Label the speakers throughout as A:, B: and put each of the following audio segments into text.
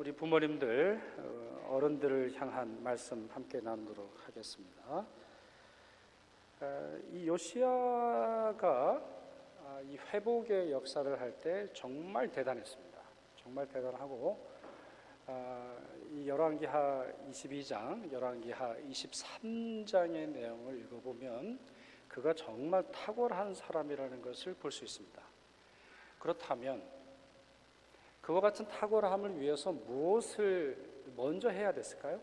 A: 우리 부모님들, 어른들을 향한 말씀 함께 나누도록 하겠습니다. 이 요시야가 이 회복의 역사를 할 때 정말 대단했습니다. 정말 대단하고 이 열왕기하 22장, 열왕기하 23장의 내용을 읽어보면 그가 정말 탁월한 사람이라는 것을 볼 수 있습니다. 그렇다면 그와 같은 탁월함을 위해서 무엇을 먼저 해야 됐을까요?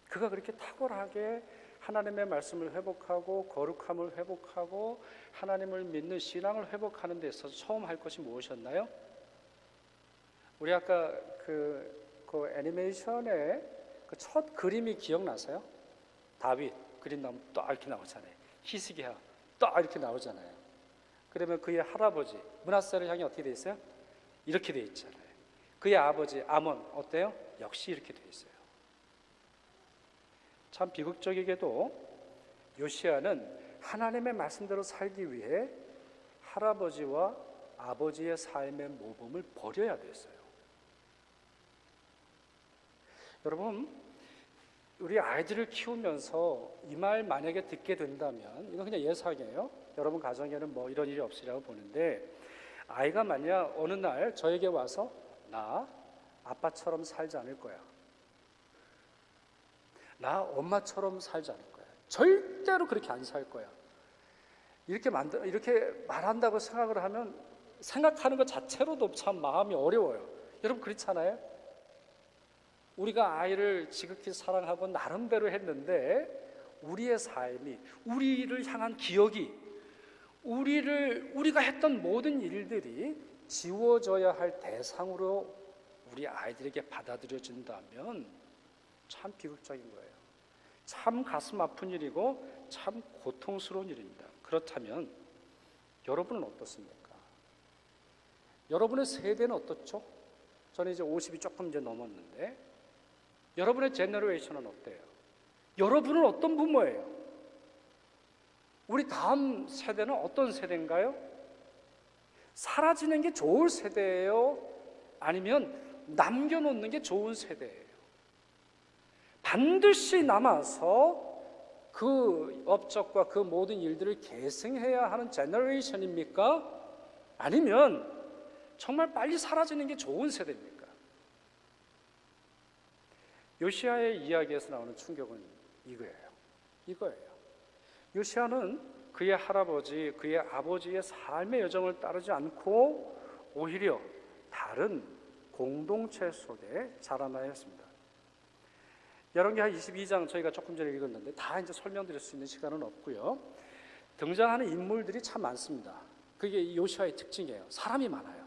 A: 그가 그렇게 탁월하게 하나님의 말씀을 회복하고 거룩함을 회복하고 하나님을 믿는 신앙을 회복하는 데 있어서 처음 할 것이 무엇이었나요? 우리 아까 그 애니메이션의 그 첫 그림이 기억나세요? 다윗 그림 나오면 딱 이렇게 나오잖아요. 히스기야 딱 이렇게 나오잖아요. 그러면 그의 할아버지 므낫세를 향해 어떻게 돼 있어요? 이렇게 돼 있잖아요. 그의 아버지 아몬 어때요? 역시 이렇게 돼 있어요. 참 비극적이게도 요시야는 하나님의 말씀대로 살기 위해 할아버지와 아버지의 삶의 모범을 버려야 됐어요. 여러분, 우리 아이들을 키우면서 이 말 만약에 듣게 된다면, 이건 그냥 예상이에요. 여러분 가정에는 뭐 이런 일이 없으리라고 보는데, 아이가 만약 어느 날 저에게 와서 나 아빠처럼 살지 않을 거야, 나 엄마처럼 살지 않을 거야, 절대로 그렇게 안 살 거야, 이렇게 말한다고 생각을 하면 생각하는 것 자체로도 참 마음이 어려워요. 여러분 그렇잖아요? 우리가 아이를 지극히 사랑하고 나름대로 했는데 우리의 삶이, 우리를 향한 기억이, 우리가 했던 모든 일들이 지워져야 할 대상으로 우리 아이들에게 받아들여진다면 참 비극적인 거예요. 참 가슴 아픈 일이고 참 고통스러운 일입니다. 그렇다면 여러분은 어떻습니까? 여러분의 세대는 어떻죠? 저는 이제 50이 조금 이제 넘었는데 여러분의 제너레이션은 어때요? 여러분은 어떤 부모예요? 우리 다음 세대는 어떤 세대인가요? 사라지는 게 좋을 세대예요? 아니면 남겨놓는 게 좋은 세대예요? 반드시 남아서 그 업적과 그 모든 일들을 계승해야 하는 제너레이션입니까? 아니면 정말 빨리 사라지는 게 좋은 세대입니까? 요시야의 이야기에서 나오는 충격은 이거예요. 요시야는 그의 할아버지, 그의 아버지의 삶의 여정을 따르지 않고 오히려 다른 공동체 속에 자라나야 했습니다. 열왕기하 22장 저희가 조금 전에 읽었는데 다 이제 설명드릴 수 있는 시간은 없고요. 등장하는 인물들이 참 많습니다. 그게 요시야의 특징이에요. 사람이 많아요.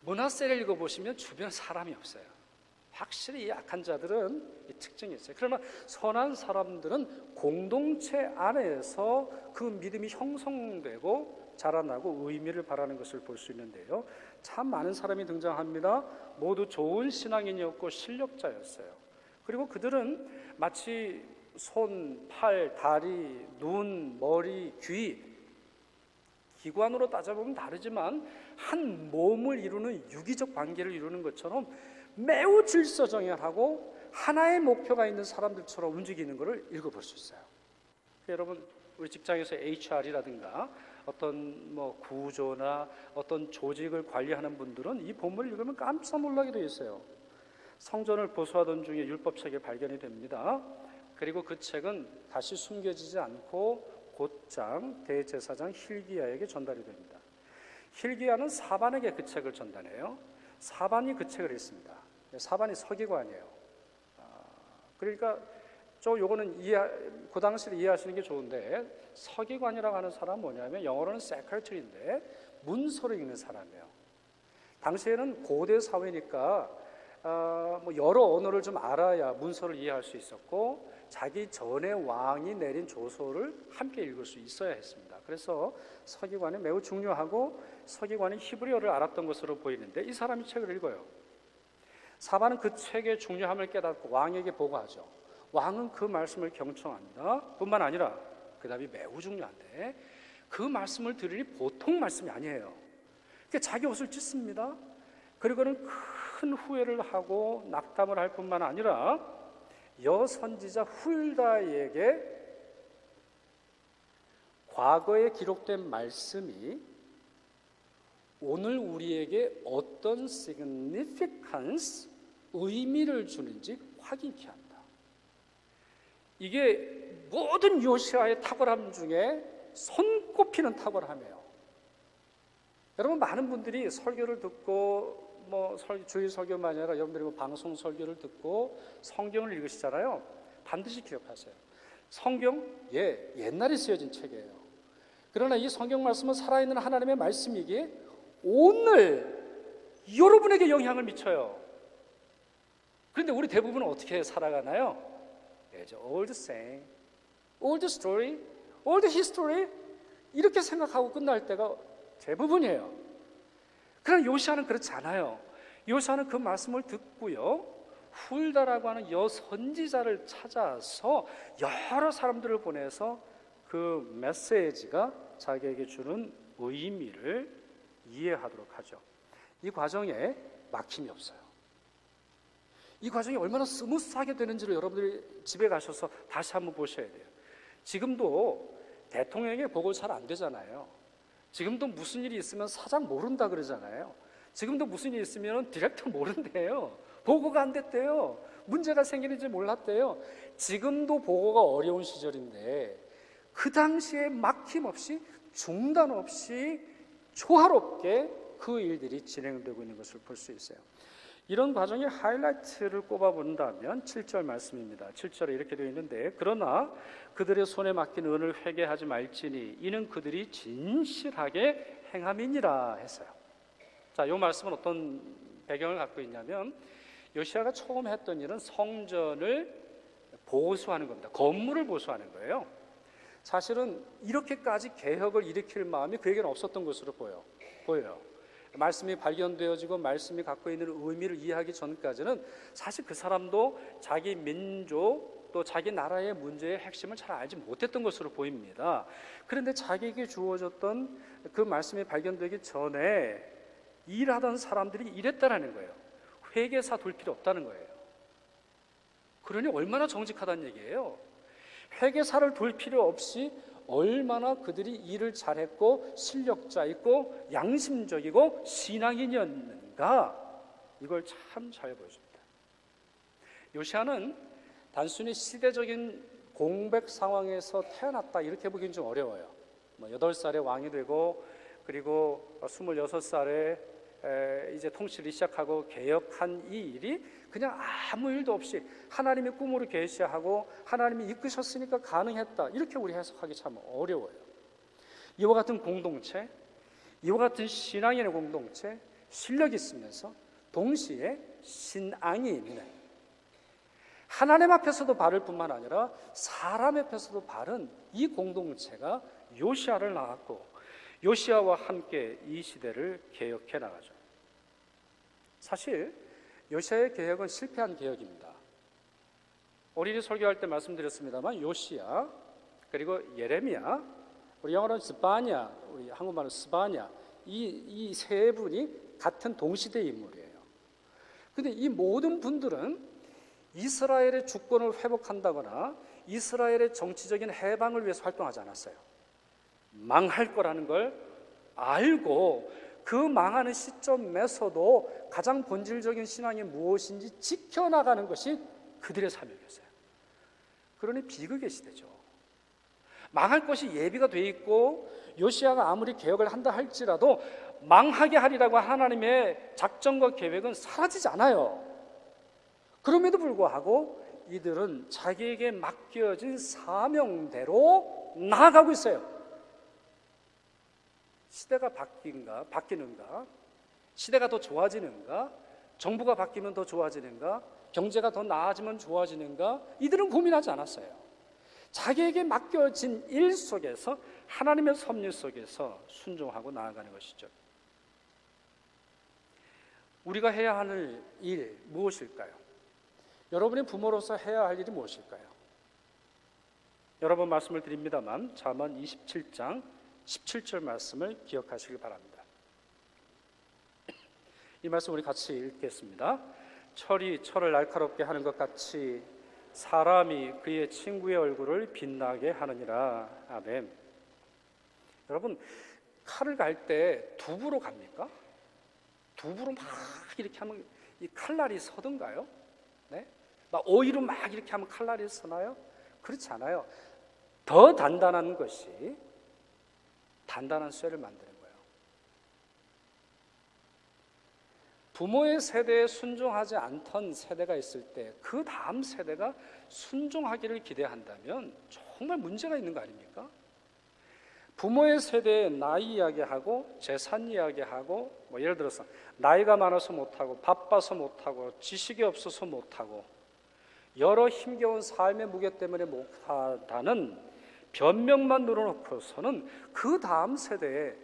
A: 므낫세를 읽어보시면 주변에 사람이 없어요. 확실히 약한 자들은 이 특징이 있어요. 그러나 선한 사람들은 공동체 안에서 그 믿음이 형성되고 자라나고 의미를 바라는 것을 볼 수 있는데요. 참 많은 사람이 등장합니다. 모두 좋은 신앙인이었고 실력자였어요. 그리고 그들은 마치 손, 팔, 다리, 눈, 머리, 귀, 기관으로 따져보면 다르지만 한 몸을 이루는 유기적 관계를 이루는 것처럼 매우 질서정연하고 하나의 목표가 있는 사람들처럼 움직이는 것을 읽어볼 수 있어요. 여러분 우리 직장에서 HR이라든가 어떤 구조나 어떤 조직을 관리하는 분들은 이 본문을 읽으면 깜짝 놀라게 되어 있어요. 성전을 보수하던 중에 율법책이 발견이 됩니다. 그리고 그 책은 다시 숨겨지지 않고 곧장 대제사장 힐기야에게 전달이 됩니다. 힐기야는 사반에게 그 책을 전달해요. 사반이 그 책을 읽습니다. 사반이 서기관이에요. 그러니까 요거는 그 당시를 이해하시는 게 좋은데, 서기관이라고 하는 사람은 뭐냐면 영어로는 secretary인데 문서를 읽는 사람이에요. 당시에는 고대 사회니까 여러 언어를 좀 알아야 문서를 이해할 수 있었고 자기 전에 왕이 내린 조서를 함께 읽을 수 있어야 했습니다. 그래서 서기관이 매우 중요하고 서기관이 히브리어를 알았던 것으로 보이는데 이 사람이 책을 읽어요. 사반은 그 책의 중요함을 깨닫고 왕에게 보고하죠. 왕은 그 말씀을 경청합니다. 뿐만 아니라 그 답이 매우 중요한데 그 말씀을 들으니 보통 말씀이 아니에요. 그러니까 자기 옷을 찢습니다. 그리고는 큰 후회를 하고 낙담을 할 뿐만 아니라 여선지자 훌다에게 과거에 기록된 말씀이 오늘 우리에게 어떤 significance, 의미를 주는지 확인케 한다. 이게 모든 요시아의 탁월함 중에 손꼽히는 탁월함이에요. 여러분, 많은 분들이 설교를 듣고 주일 설교만이 아니라 여러분들이 방송 설교를 듣고 성경을 읽으시잖아요. 반드시 기억하세요. 성경, 옛날에 쓰여진 책이에요. 그러나 이 성경 말씀은 살아있는 하나님의 말씀이기에 오늘 여러분에게 영향을 미쳐요. 그런데 우리 대부분은 어떻게 살아가나요? old saying, old story, old history 이렇게 생각하고 끝날 때가 대부분이에요. 그러나 요시아는 그렇지 않아요. 요시아는 그 말씀을 듣고요, 훌다라고 하는 여선지자를 찾아서 여러 사람들을 보내서 그 메시지가 자기에게 주는 의미를 이해하도록 하죠. 이 과정에 막힘이 없어요. 이 과정이 얼마나 스무스하게 되는지를 여러분들이 집에 가셔서 다시 한번 보셔야 돼요. 지금도 대통령에게 보고 잘 안 되잖아요. 지금도 무슨 일이 있으면 사장 모른다 그러잖아요. 지금도 무슨 일이 있으면 디렉터 모른대요. 보고가 안 됐대요. 문제가 생기는지 몰랐대요. 지금도 보고가 어려운 시절인데 그 당시에 막힘없이 중단 없이 조화롭게 그 일들이 진행되고 있는 것을 볼 수 있어요. 이런 과정의 하이라이트를 꼽아본다면 7절 말씀입니다. 7절에 이렇게 되어 있는데, 그러나 그들의 손에 맡긴 은을 회개하지 말지니 이는 그들이 진실하게 행함이니라 했어요. 자, 이 말씀은 어떤 배경을 갖고 있냐면, 요시아가 처음 했던 일은 성전을 보수하는 겁니다. 건물을 보수하는 거예요. 사실은 이렇게까지 개혁을 일으킬 마음이 그에게는 없었던 것으로 보여요. 말씀이 발견되어지고 말씀이 갖고 있는 의미를 이해하기 전까지는 사실 그 사람도 자기 민족 또 자기 나라의 문제의 핵심을 잘 알지 못했던 것으로 보입니다. 그런데 자기에게 주어졌던 그 말씀이 발견되기 전에 일하던 사람들이 이랬다라는 거예요. 회계사 둘 필요 없다는 거예요. 그러니 얼마나 정직하다는 얘기예요. 회계사를 둘 필요 없이 얼마나 그들이 일을 잘했고 실력자있고 양심적이고 신앙인이었는가, 이걸 참 잘 보여줍니다. 요시아는 단순히 시대적인 공백 상황에서 태어났다 이렇게 보기는 좀 어려워요. 8살에 왕이 되고 그리고 26살에 이제 통치를 시작하고 개혁한 이 일이 그냥 아무 일도 없이 하나님의 꿈으로 계시하고 하나님이 이끄셨으니까 가능했다, 이렇게 우리 해석하기 참 어려워요. 이와 같은 공동체, 이와 같은 신앙인의 공동체, 실력이 있으면서 동시에 신앙이 있는, 하나님 앞에서도 바를 뿐만 아니라 사람 앞에서도 바른 이 공동체가 요시아를 낳았고 요시아와 함께 이 시대를 개혁해 나가죠. 사실 요시아의 개혁은 실패한 개혁입니다. 어린이 설교할 때 말씀드렸습니다만 요시아 그리고 예레미야, 우리 영어로는 스바냐, 우리 한국말은 스바냐, 이 세 분이 같은 동시대 인물이에요. 그런데 이 모든 분들은 이스라엘의 주권을 회복한다거나 이스라엘의 정치적인 해방을 위해서 활동하지 않았어요. 망할 거라는 걸 알고 그 망하는 시점에서도 가장 본질적인 신앙이 무엇인지 지켜나가는 것이 그들의 삶이었어요. 그러니 비극의 시대죠. 망할 것이 예비가 돼 있고 요시아가 아무리 개혁을 한다 할지라도 망하게 하리라고 하나님의 작전과 계획은 사라지지 않아요. 그럼에도 불구하고 이들은 자기에게 맡겨진 사명대로 나아가고 있어요. 시대가 바뀌는가? 시대가 더 좋아지는가? 정부가 바뀌면 더 좋아지는가? 경제가 더 나아지면 좋아지는가? 이들은 고민하지 않았어요. 자기에게 맡겨진 일 속에서 하나님의 섭리 속에서 순종하고 나아가는 것이죠. 우리가 해야 하는 일 무엇일까요? 여러분이 부모로서 해야 할 일이 무엇일까요? 여러 번 말씀을 드립니다만 잠언 27장 17절 말씀을 기억하시길 바랍니다. 이 말씀 우리 같이 읽겠습니다. 철이 철을 날카롭게 하는 것 같이 사람이 그의 친구의 얼굴을 빛나게 하느니라. 아멘. 여러분, 칼을 갈 때 두부로 갑니까? 두부로 막 이렇게 하면 이 칼날이 서든가요? 네? 막 오이로 막 이렇게 하면 칼날이 서나요? 그렇지 않아요. 더 단단한 것이 단단한 쇠를 만드는 거예요. 부모의 세대에 순종하지 않던 세대가 있을 때 그 다음 세대가 순종하기를 기대한다면 정말 문제가 있는 거 아닙니까? 부모의 세대에 나이 이야기하고 재산 이야기하고 뭐 예를 들어서 나이가 많아서 못하고 바빠서 못하고 지식이 없어서 못하고 여러 힘겨운 삶의 무게 때문에 못하다는 변명만 늘어놓고서는 그 다음 세대에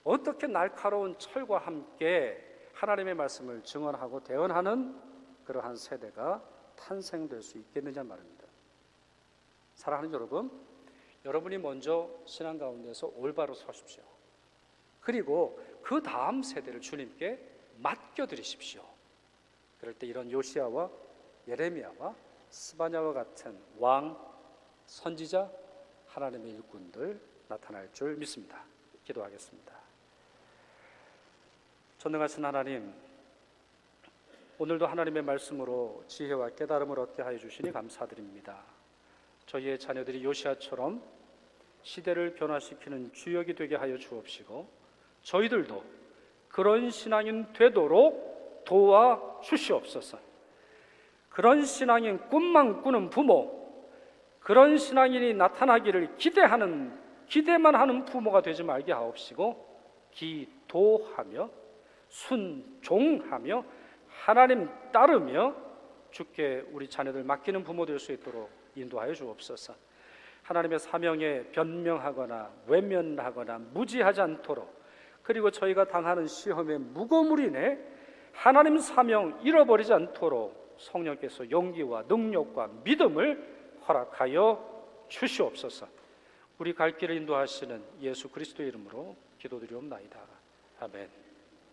A: 어떻게 날카로운 철과 함께 하나님의 말씀을 증언하고 대언하는 그러한 세대가 탄생될 수 있겠느냐 말입니다. 사랑하는 여러분, 여러분이 먼저 신앙 가운데서 올바로 서십시오. 그리고 그 다음 세대를 주님께 맡겨드리십시오. 그럴 때 이런 요시야와 예레미야와 스바냐와 같은 왕, 선지자, 하나님의 일꾼들 나타날 줄 믿습니다. 기도하겠습니다. 전능하신 하나님, 오늘도 하나님의 말씀으로 지혜와 깨달음을 얻게 하여 주시니 감사드립니다. 저희의 자녀들이 요시야처럼 시대를 변화시키는 주역이 되게 하여 주옵시고 저희들도 그런 신앙인 되도록 도와주시옵소서. 그런 신앙인 꿈만 꾸는 부모, 그런 신앙인이 나타나기를 기대만 하는 부모가 되지 말게 하옵시고 기도하며 순종하며 하나님 따르며 주께 우리 자녀들 맡기는 부모 될 수 있도록 인도하여 주옵소서. 하나님의 사명에 변명하거나 외면하거나 무지하지 않도록, 그리고 저희가 당하는 시험의 무거움으로 인해 하나님 사명 잃어버리지 않도록 성령께서 용기와 능력과 믿음을 허락하여 주시옵소서. 우리 갈 길을 인도하시는 예수 그리스도의 이름으로 기도드리옵나이다. 아멘.